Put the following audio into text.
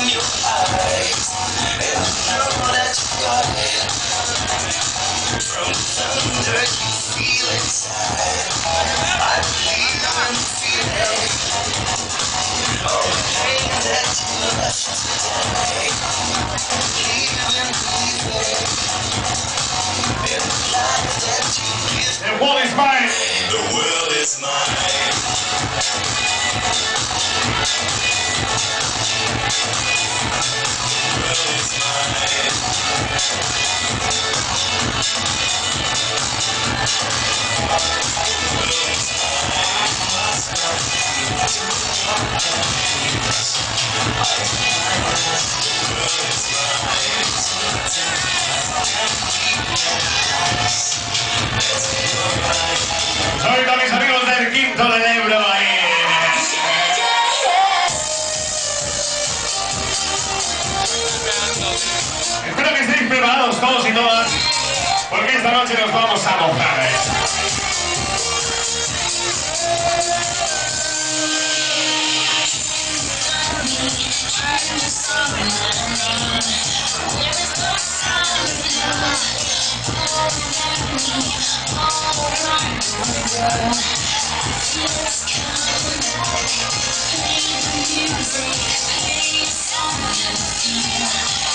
your eyes, and I know that you got it. From thunder you feel inside. I believe in the feeling of the pain that you left today. Believe in the life that you give. The world is mine. The world is mine. Ahorita mis amigos del Quinto del Ebro ahí. Espero que estéis preparados todos y todas, porque esta noche nos vamos a mojar. Play the music, play the song.